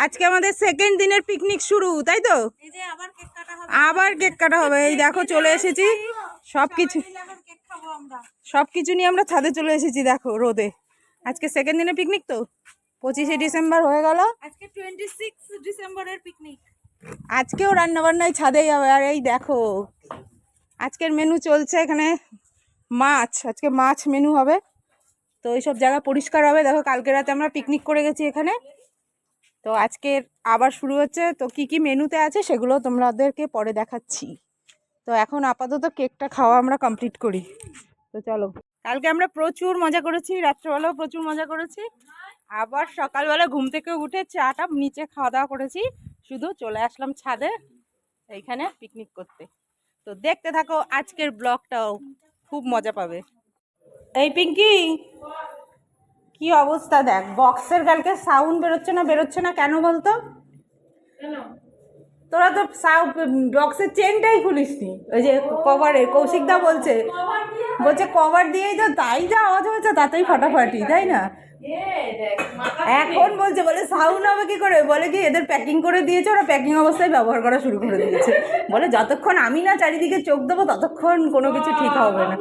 আজকে আমাদের সেকেন্ড দিনের পিকনিক শুরু, তাই তো? আবার কেক কাটা হবে। এই দেখো চলে এসেছি, সবকিছু নিয়ে আমরা ছাদে চলে এসেছি। দেখো রোদে, আজকে সেকেন্ড দিনের পিকনিক তো 25শে ডিসেম্বর হয়ে গেল, আজকে 26 ডিসেম্বরের পিকনিক। আজকেও রান্না বান্নায় ছাদেই হবে। আর এই দেখো আজকের মেনু চলছে এখানে মাছ, আজকে মাছ মেনু হবে। তো এইসব জায়গা পরিষ্কার হবে। দেখো কালকে রাতে আমরা পিকনিক করে গেছি এখানে, তো আজকে আবার শুরু হচ্ছে। তো কি কি মেনুতে আছে সেগুলো তোমাদেরকে পরে দেখাচ্ছি। তো এখন আপাতত কেকটা খাওয়া আমরা কমপ্লিট করি। তো চলো, কালকে আমরা প্রচুর মজা করেছি, রাত্রেবেলাও প্রচুর মজা করেছি, আবার সকালবেলা ঘুম থেকে উঠে চাটা নিচে খাওয়া দাওয়া করেছি, শুধু চলে আসলাম ছাদে এইখানে পিকনিক করতে। তো দেখতে থাকো আজকের ব্লগটাও, খুব মজা পাবে। এই পিঙ্কি, কি অবস্থা দেখ, বক্সের কালকে সাউন্ড বেরোচ্ছে না কেন বলতো? তোরা তো বক্সের চেনটাই খুলিসনি। ওই যে কভারের, কৌশিকদা বলছে কভার দিয়েই তো, তাই যা আওয়াজ হয়েছে তাতেই ফাটাফাটি, তাই না? এখন বলে সাউন্ড হবে কি করে, বলে কি এদের প্যাকিং করে দিয়েছে, ওরা প্যাকিং অবস্থায় ব্যবহার করা শুরু করে দিয়েছে। বলে যতক্ষণ আমি না চারিদিকে চোখ দেবো ততক্ষণ কোনো কিছু ঠিক হবে না।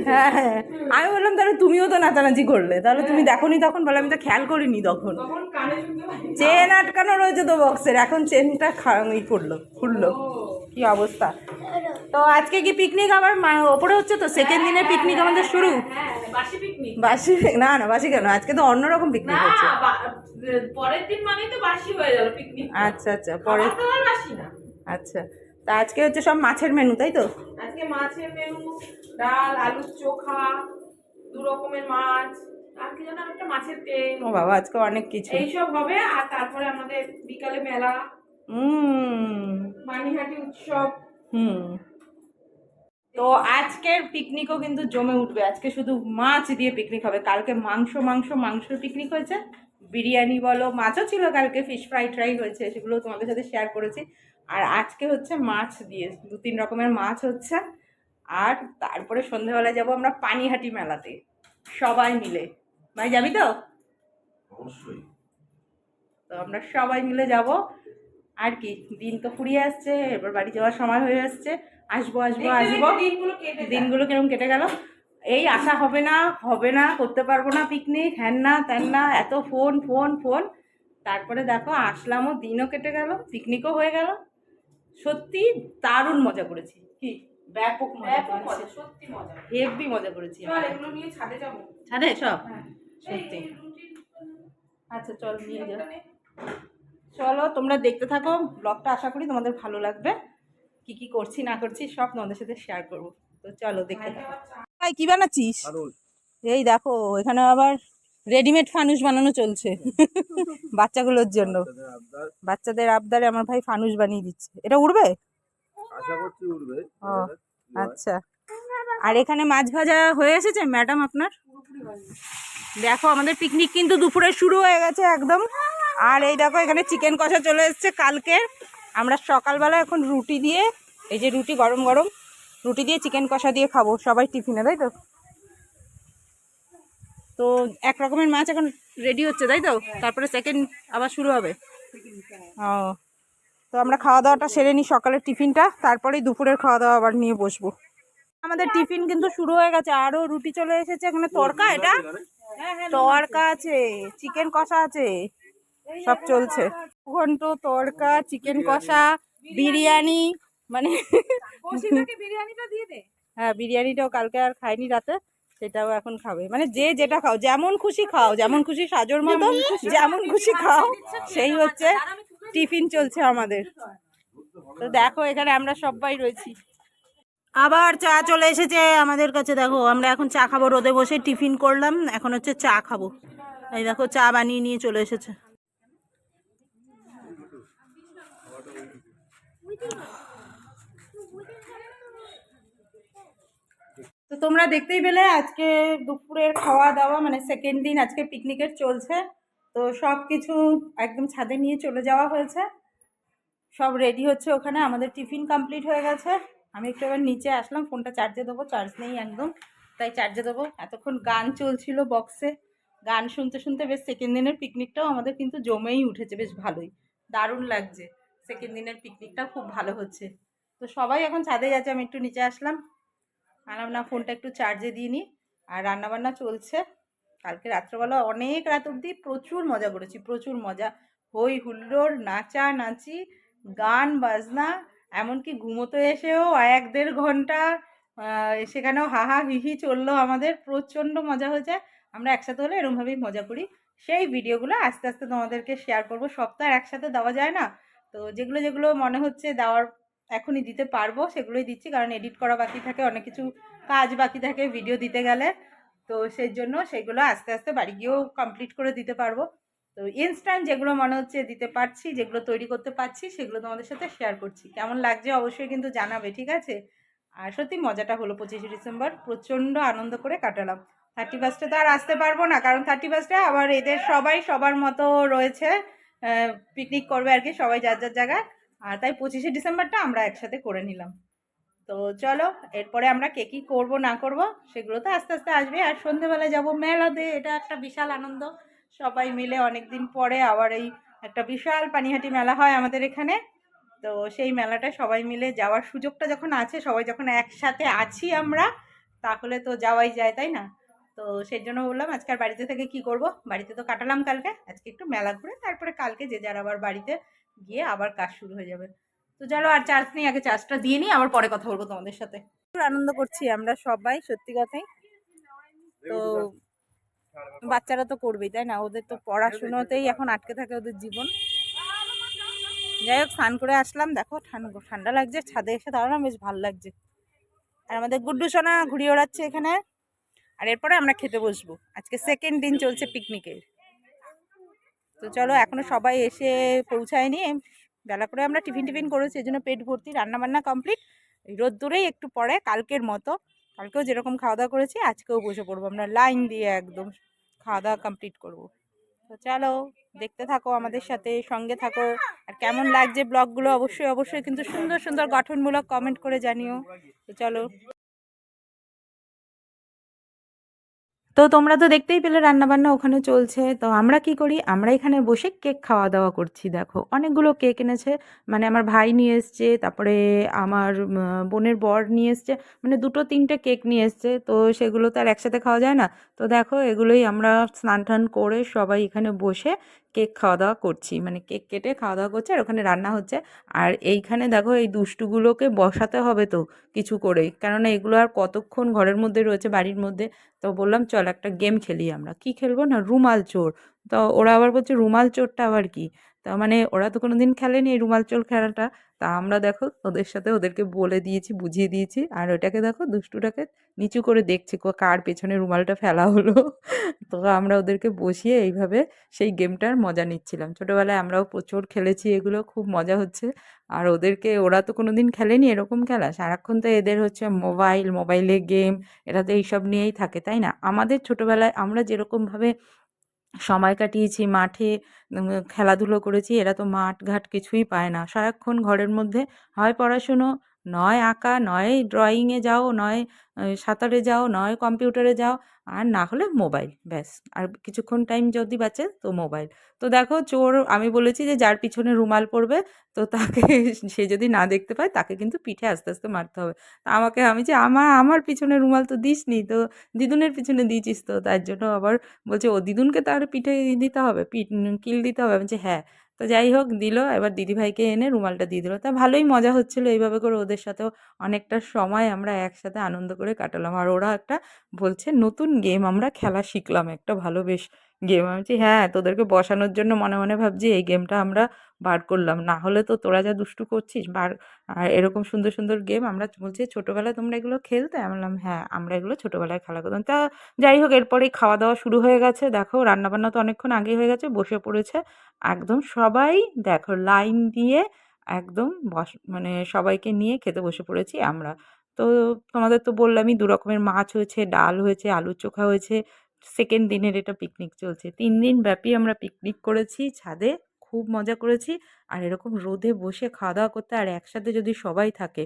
হ্যাঁ হ্যাঁ, আমি বললাম তাহলে তুমিও তো নাচানাচি করলে, তাহলে তুমি দেখোনি তখন? বলে আমি তো খেয়াল করিনি তখন। চেন আটকানো রয়েছে তো বক্সের, এখন চেনটা খুললো। কি অবস্থা। তো আজকে কি পিকনিক আবার ওপরে হচ্ছে তো, সেকেন্ড দিনের পিকনিক আমাদের শুরু। বাসি না না, বাসি কেন, আজকে তো অন্যরকম পিকনিক হচ্ছে। পরের দিন মানেই তো বাসি হয়ে যাবে পিকনিক। আচ্ছা আচ্ছা, পরে বাসি না। আচ্ছা, তা আজকে হচ্ছে সব মাছের মেনু, তাই তো? আজকে মাছের মেনু, ডাল, আলুর চোখা, 2 রকমের মাছ, আর কি যেন একটা মাছের তেল। ও বাবা, আজকে অনেক কিছু এইসব হবে। আর তারপরে আমাদের বিকালে মেলা, মানিহাটি উৎসব। তো আজকের পিকনিকও কিন্তু জমে উঠবে। আজকে শুধু মাছ দিয়ে পিকনিক হবে। কালকে মাংসর পিকনিক হয়েছে, বিরিয়ানি বলো, মাছও ছিল কালকে, ফিশ ফ্রাই হয়েছে, সেগুলো তোমাদের সাথে শেয়ার করেছি। আর আজকে হচ্ছে মাছ দিয়ে 2-3 রকমের মাছ হচ্ছে। আর তারপরে সন্ধ্যেবেলা যাব আমরা পানিহাটি মেলাতে সবাই মিলে। ভাই যাবি তো? অবশ্যই। তো আমরা সবাই মিলে যাব। আর কি, দিন তো ফুরিয়ে আসছে, এবার বাড়ি যাওয়ার সময় হয়ে আসছে। আসবো দিনগুলো কিরকম কেটে গেল। এই আশা হবে না, করতে পারবো না পিকনিক, হ্যান না ত্যান না, এত ফোন। তারপরে দেখো আসলামও, দিনও কেটে গেল, পিকনিকও হয়ে গেল। সত্যি দারুণ মজা করেছি। কি ব্যাপক মজা, সত্যি মজা, হেভি মজা করেছি। এগুলো নিয়ে ছাদে যাবো। ছাদে সব হ্যাঁ, সত্যি। আচ্ছা চল নিয়ে যাও। চলো তোমরা দেখতে থাকো ব্লগটা, আশা করি তোমাদের ভালো লাগবে। কি কি করছি না করছি সব তোমাদের সাথে শেয়ার করবো। তো চলো দেখতে থাকো। ভাই কি বানাচ্ছিস? এই দেখো এখানে আবার রেডিমেড ফানুস বানানো চলছে বাচ্চাগুলোর জন্য। বাচ্চাদের আবদারে আমার ভাই ফানুস বানিয়ে দিচ্ছে। এটা উড়বে? আশা করছি উঠবে। ও আচ্ছা। আর এখানে মাছ ভাজা হয়ে এসেছে ম্যাডাম আপনার। দেখো আমাদের পিকনিক কিন্তু দুপুরে শুরু হয়ে গেছে একদম। আর এই দেখো এখানে চিকেন কষা চলে এসেছে কালকে। আমরা সকালবেলা এখন রুটি দিয়ে, এই যে রুটি গরম গরম রুটি দিয়ে চিকেন কষা দিয়ে খাবো সবাই টিফিনে, তাই তো? তো এক রকমের মাছ এখন রেডি হচ্ছে, তাই তো? তারপরে সেকেন্ড আবার শুরু হবে। ও, তো আমরা খাওয়া দাওয়াটা সেরে নিই, সকালের টিফিনটা, তারপরেই দুপুরের খাওয়া দাওয়া আবার নিয়ে বসবো। আমাদের টিফিন কিন্তু শুরু হয়ে গেছে, আরো রুটি চলে এসেছে। এখানে তড়কা, এটা তড়কা আছে, চিকেন কষা আছে, সব চলছে। ঘন্ট, তড়কা, চিকেন কষা, বিরিয়ানি, মানে বিরিয়ানিটা দিয়ে দে। হ্যাঁ বিরিয়ানিটাও কালকে আর খাইনি রাতে, সেটাও এখন খাবে। মানে যে যেটা খাও, যেমন খুশি খাও, যেমন খুশি সাজোর মতো, যেমন খুশি খাও, সেই হচ্ছে টিফিন চলছে আমাদের। তো দেখো এখানে আমরা সবাই রয়েছি। আবার চা চলে এসেছে আমাদের কাছে। দেখো আমরা এখন চা খাবো, রোদে বসে টিফিন করলাম, এখন হচ্ছে চা খাবো। এই দেখো চা বানিয়ে নিয়ে চলে এসেছে। তো তোমরা দেখতেই পেলে আজকে দুপুরের খাওয়া দাওয়া, মানে সেকেন্ড দিন আজকে পিকনিকের চলছে। তো সব কিছু একদম ছাদে নিয়ে চলে যাওয়া হয়েছে, সব রেডি হচ্ছে ওখানে। আমাদের টিফিন কমপ্লিট হয়ে গেছে। আমি একটু এবার নিচে আসলাম, ফোনটা চার্জে দেবো, চার্জ নেই একদম, তাই চার্জে দেবো। এতক্ষণ গান চলছিল বক্সে, গান শুনতে শুনতে বেশ সেকেন্ড দিনের পিকনিকটাও আমাদের কিন্তু জমেই উঠেছে, বেশ ভালোই, দারুণ লাগছে। সেকেন্ড দিনের পিকনিকটাও খুব ভালো হচ্ছে। তো সবাই এখন ছাদে যাচ্ছে, আমি একটু নিচে আসলাম, আনলাম না ফোনটা একটু চার্জে দিয়ে নিই। আর রান্নাবান্না চলছে। কালকে রাত্রেবেলা অনেক রাত অবধি প্রচুর মজা করেছি, প্রচুর মজা, হই হুল্লোড়, নাচা নাচি, গান বাজনা, এমনকি ঘুমোতে এসেও 1-1.5 ঘন্টা সেখানেও হাহা হিহি চললো আমাদের, প্রচণ্ড মজা হয়েছে। আমরা একসাথে হলে এরকমভাবেই মজা করি। সেই ভিডিওগুলো আস্তে আস্তে তোমাদেরকে শেয়ার করবো, সব তো আর একসাথে দেওয়া যায় না। তো যেগুলো যেগুলো মনে হচ্ছে দেওয়ার এখনই দিতে পারবো সেগুলোই দিচ্ছি, কারণ এডিট করা বাকি থাকে, অনেক কিছু কাজ বাকি থাকে ভিডিও দিতে গেলে। তো সেই জন্য সেগুলো আস্তে আস্তে বাড়ি গিয়েও কমপ্লিট করে দিতে পারবো। তো ইনস্ট্যান্ট যেগুলো মনে হচ্ছে দিতে পারছি, যেগুলো তৈরি করতে পারছি, সেগুলো তোমাদের সাথে শেয়ার করছি। কেমন লাগছে অবশ্যই কিন্তু জানাবে, ঠিক আছে? আর সত্যি মজাটা হলো 25শে ডিসেম্বর, প্রচণ্ড আনন্দ করে কাটালাম। 31স্টে তো আর আসতে পারবো না, কারণ 31স্টে আবার এদের সবাই সবার মতো রয়েছে, পিকনিক করবে আর কি, সবাই যার যার জায়গায়। আর তাই 25শে ডিসেম্বরটা আমরা একসাথে করে নিলাম। তো চলো, এরপরে আমরা কে কী করবো না করব সেগুলো তো আস্তে আস্তে আসবে। আর সন্ধেবেলায় যাবো মেলাতে, এটা একটা বিশাল আনন্দ। সবাই মিলে অনেক দিন পরে আবার এই একটা বিশাল পানিহাটি মেলা হয় আমাদের এখানে। তো সেই মেলাটায় সবাই মিলে যাওয়ার সুযোগটা যখন আছে, সবাই যখন একসাথে আছি আমরা, তাহলে তো যাওয়াই যায়, তাই না? তো সেই জন্য বললাম আজকে আর বাড়িতে থেকে কি করব, বাড়িতে তো কাটালাম কালকে, আজকে একটু মেলা ঘুরে তারপরে কালকে যে যার আবার বাড়িতে গিয়ে আবার কাজ শুরু হয়ে যাবে। তো চলো, আর চার্জ নেই, আগে চার্জটা দিয়ে নিই, আবার পরে কথা বলবো তোমাদের সাথে। খুব আনন্দ করছি আমরা সবাই, সত্যি কথাই। তো বাচ্চারা তো করবেই, তাই না? ওদের তো পড়াশুনোতেই এখন আটকে থাকে ওদের জীবন। যাই হোক, স্নান করে আসলাম, দেখো ঠান্ডা লাগছে, ছাদে এসে দাঁড়ালাম, বেশ ভালো লাগছে। আর আমাদের গুড্ডু সোনা ঘুরিয়ে ওড়াচ্ছে এখানে। আর এরপরে আমরা খেতে বসবো, আজকে সেকেন্ড দিন চলছে পিকনিকের। তো চলো, এখনো সবাই এসে পৌঁছায়নি, বেলা করে আমরা টিফিন টিফিন করেছি, এই জন্য পেট ভর্তি, রান্না বান্না কমপ্লিট। রোদ্দুরেই একটু পরে, কালকের মতো, কালকেও যেরকম খাওয়া দাওয়া করেছি আজকেও বসে পড়বো আমরা লাইন দিয়ে, একদম খাওয়া দাওয়া কমপ্লিট করবো। তো চলো, দেখতে থাকো, আমাদের সাথে সঙ্গে থাকো। আর কেমন লাগছে ব্লগগুলো অবশ্যই অবশ্যই কিন্তু সুন্দর সুন্দর গঠনমূলক কমেন্ট করে জানিও। তো চলো। তো তোমরা তো দেখতেই পেলে রান্নাবান্না ওখানে চলছে। তো আমরা কি করি, আমরা এখানে বসে কেক খাওয়া দাওয়া করছি। দেখো অনেকগুলো কেক এনেছে, মানে আমার ভাই নিয়ে এসছে, তারপরে আমার বোনের বর নিয়ে এসছে, মানে 2-3টে কেক নিয়ে এসছে। তো সেগুলো তো আর একসাথে খাওয়া যায় না। তো দেখো এগুলোই আমরা স্নান টান করে সবাই এখানে বসে কেক খাওয়া দাওয়া করছি, মানে কেক কেটে খাওয়া দাওয়া করছে, আর ওখানে রান্না হচ্ছে। আর এইখানে দেখো এই দুষ্টুগুলোকে বসাতে হবে তো কিছু করে, কেননা এগুলো আর কতক্ষণ ঘরের মধ্যে রয়েছে, বাড়ির মধ্যে। তো বললাম চল একটা গেম খেলি আমরা, কি খেলবো না, রুমাল চোর। তো ওরা আবার বলছে রুমাল চোরটা আবার কি। তা মানে ওরা তো কোনোদিন খেলেনি এই রুমাল চোর খেলাটা। তা আমরা দেখো ওদের সাথে ওদেরকে বলে দিয়েছি, বুঝিয়ে দিয়েছি। আর ওটাকে দেখো দুষ্টুটাকে নিচু করে দেখছি কার পেছনে রুমালটা ফেলা হলো। তো আমরা ওদেরকে বসিয়ে এইভাবে সেই গেমটার মজা নিচ্ছিলাম। ছোটোবেলায় আমরাও প্রচুর খেলেছি এগুলো, খুব মজা হচ্ছে। আর ওদেরকে, ওরা তো কোনোদিন খেলেনি এরকম খেলা, সারাক্ষণ তো এদের হচ্ছে মোবাইল, মোবাইলে গেম, এরা তো এইসব নিয়েই থাকে, তাই না? আমাদের ছোটোবেলায় আমরা যেরকমভাবে সময় কাটিয়েছি, মাঠে খেলাধুলো করেছি, এরা তো মাঠ ঘাট কিছুই পায় না, সারাক্ষণ ঘরের মধ্যে হয় পড়াশুনো, নয় আঁকা, নয় ড্রয়িংয়ে যাও, নয় সাঁতারে যাও, নয় কম্পিউটারে যাও, আর না হলে মোবাইল, ব্যাস। আর কিছুক্ষণ টাইম যদি বাঁচে তো মোবাইল। তো দেখো চোর, আমি বলেছি যে যার পিছনে রুমাল পড়বে, তো তাকে সে যদি না দেখতে পায় তাকে কিন্তু পিঠে আস্তে আস্তে মারতে হবে। তা আমি যে আমার পিছনে রুমাল তো দিসনি, তো দিদুনের পিছনে দিয়েছিস তো, তার জন্য আবার বলছে ও দিদুনকে তার পিঠে দিতে হবে, কিল দিতে হবে। আমি বলছি হ্যাঁ। তো যাই হোক দিল, এবার দিদিভাইকে এনে রুমালটা দিয়ে দিল। তা ভালোই মজা হচ্ছিলো এইভাবে করে, ওদের সাথেও অনেকটা সময় আমরা একসাথে আনন্দ করে কাটালাম। আর ওরা একটা বলছে নতুন গেম আমরা খেলা শিখলাম, একটা ভালো বেশ গেম। আমি বলছি হ্যাঁ, তোদেরকে বসানোর জন্য মনে মনে ভাবছি এই গেমটা আমরা বার করলাম, না হলে তো তোরা যা দুষ্টু করছিস বার। আর এরকম সুন্দর সুন্দর গেম আমরা, বলছি ছোটোবেলায় তোমরা এগুলো খেলতে? আমি বললাম হ্যাঁ, আমরা এগুলো ছোটোবেলায় খেলা করতাম। তা যাই হোক, এরপরেই খাওয়া দাওয়া শুরু হয়ে গেছে। দেখো রান্নাবান্না তো অনেকক্ষণ আগেই হয়ে গেছে, বসে পড়েছে একদম সবাই। দেখো লাইন দিয়ে একদম মানে সবাইকে নিয়ে খেতে বসে পড়েছি আমরা। তো তোমাদের তো বললামই, 2 রকমের মাছ হয়েছে, ডাল হয়েছে, আলুর চোখা হয়েছে। সেকেন্ড দিনের এটা পিকনিক চলছে, 3 দিন ব্যাপী আমরা পিকনিক করেছি ছাদে, খুব মজা করেছি। আর এরকম রোদে বসে খাওয়া দাওয়া করতে, আর একসাথে যদি সবাই থাকে,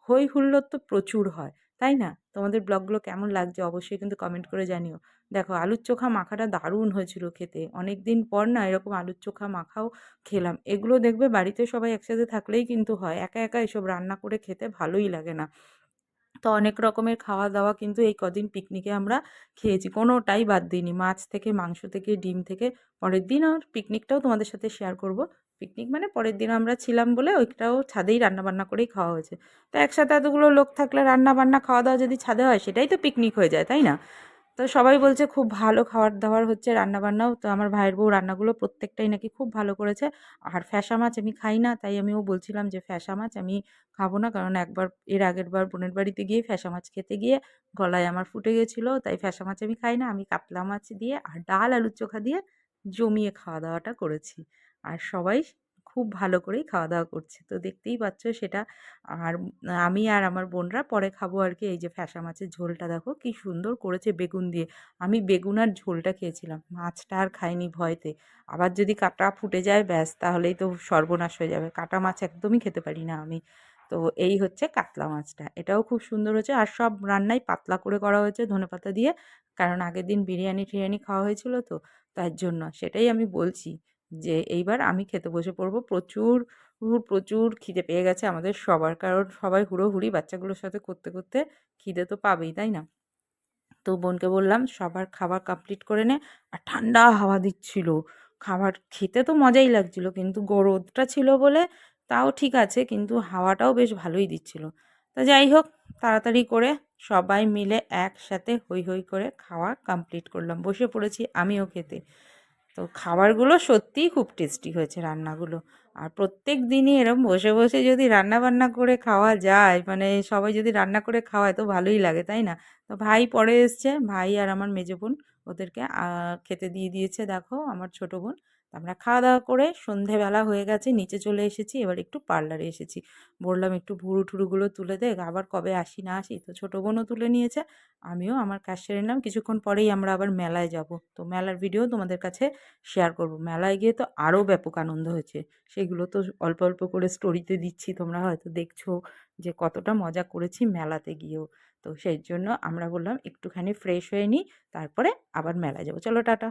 হই হুল্লোড় তো প্রচুর হয়, তাই না? তোমাদের ব্লগগুলো কেমন লাগছে অবশ্যই কিন্তু কমেন্ট করে জানিও। দেখো আলুর চোখা মাখাটা দারুণ হয়েছিল খেতে। অনেক দিন পর না এরকম আলুর চোখা মাখাও খেলাম। এগুলো দেখবে বাড়িতে সবাই একসাথে থাকলেই কিন্তু হয়। একা একা এসব রান্না করে খেতে ভালোই লাগে না। তো অনেক রকমের খাওয়া-দাওয়া কিন্তু এই কদিন পিকনিকে আমরা খেয়েছি। কোনোটাই বাদ দিইনি। মাছ থেকে, মাংস থেকে, ডিম থেকে। পরের দিন আর পিকনিকটাও তোমাদের সাথে শেয়ার করব। পিকনিক মানে পরের দিন আমরা ছিলাম বলে ওইটাও ছাদেই রান্নাবান্না করেই খাওয়া হয়েছে। তো একসাথে এতগুলো লোক থাকলে রান্না-বান্না, খাওয়া-দাওয়া যদি ছাদে হয় সেটাই তো পিকনিক হয়ে যায়, তাই না? তো সবাই বলছে খুব ভালো খাবার-দাবার হচ্ছে, রান্নাবান্নাও। তো আমার ভাইয়ের বউ রান্নাগুলো প্রত্যেকটাই নাকি খুব ভালো করেছে। আর ফ্যাসা মাছ আমি খাই না, তাই আমিও বলছিলাম যে ফ্যাসা মাছ আমি খাবো না। কারণ একবার এর আগের বার বোনের বাড়িতে গিয়ে ফ্যাসা মাছ খেতে গিয়ে গলায় আমার ফুটে গেছিলো। তাই ফ্যাসা মাছ আমি খাই না। আমি কাতলা মাছ দিয়ে আর ডাল, আলুর চোখা দিয়ে জমিয়ে খাওয়া-দাওয়াটা করেছি। আর সবাই খুব ভালো করেই খাওয়া-দাওয়া করছে। তো দেখতেই পাচ্ছ সেটা। আর আমি আর আমার বোনরা পরে খাবো আরকি। এই যে ফ্যাসা মাছের ঝোলটা দেখো কি সুন্দর করেছে বেগুন দিয়ে। আমি বেগুন আর ঝোলটা খেয়েছিলাম। মাছটা আর খাইনি ভয়েতে। আবার যদি কাঁটা ফুটে যায় ব্যাস তাহলেই তো সর্বনাশ হয়ে যাবে। কাঁটা মাছ একদমই খেতে পারি না আমি। তো এই হচ্ছে কাতলা মাছটা। এটাও খুব সুন্দর হয়েছে। আর সব রান্নাই পাতলা করে করা হয়েছে ধনেপাতা দিয়ে। কারণ আগের দিন বিরিয়ানি-টিরিয়ানি খাওয়া হয়েছিল তো, তার জন্য। সেটাই আমি বলছি যে এইবার আমি খেতে বসে পড়ব। প্রচুর খিদে পেয়ে গেছে আমাদের সবার। কারণ সবাই হুড়োহুড়ি বাচ্চাগুলোর সাথে করতে, করতে খিদে তো পাবেই, তাই না? তো বোনকে বললাম সবার খাবার কমপ্লিট করে নে। আর ঠান্ডা হাওয়া দিচ্ছিল। খাবার খেতে তো মজাই লাগছিল কিন্তু রোদটা ছিল বলে তাও ঠিক আছে, কিন্তু হাওয়াটাও বেশ ভালোই দিচ্ছিল। তা যাই হোক তাড়াতাড়ি করে সবাই মিলে একসাথে হৈ হৈ করে খাওয়া কমপ্লিট করলাম। বসে পড়েছি আমিও খেতে। তো খাবারগুলো সত্যিই খুব টেস্টি হয়েছে রান্নাগুলো। আর প্রত্যেক দিনই এরম বসে, বসে যদি রান্না-বান্না করে খাওয়া যায়, মানে সবাই যদি রান্না করে খাওয়ায় তো ভালোই লাগে, তাই না? তো ভাই পরে এসছে, ভাই আর আমার মেজো বোন ওদেরকে খেতে দিয়ে দিয়েছে দেখো আমার ছোট বোন। তো আমরা খাওয়া-দাওয়া করে সন্ধেবেলা হয়ে গেছে, নিচে চলে এসেছি। এবার একটু পার্লারে এসেছি। বললাম একটু ভুরু-টুরুগুলো তুলে দে, আবার কবে আসি না আসি। তো ছোট বোনও তুলে নিয়েছে, আমিও আমার কাজ সেরে নিলাম। কিছুক্ষণ পরেই আমরা আবার মেলায় যাব। তো মেলার ভিডিও তোমাদের কাছে শেয়ার করব। মেলায় গিয়ে তো আরও ব্যাপক আনন্দ হয়েছে। সেগুলো তো অল্প, অল্প করে স্টোরিতে দিচ্ছি। তোমরা হয়তো দেখছো যে কতটা মজা করেছি মেলাতে গিয়েও। তো সেই জন্য আমরা বললাম একটুখানি ফ্রেশ হয়ে নিই, তারপরে আবার মেলায় যাব। চলো টাটা।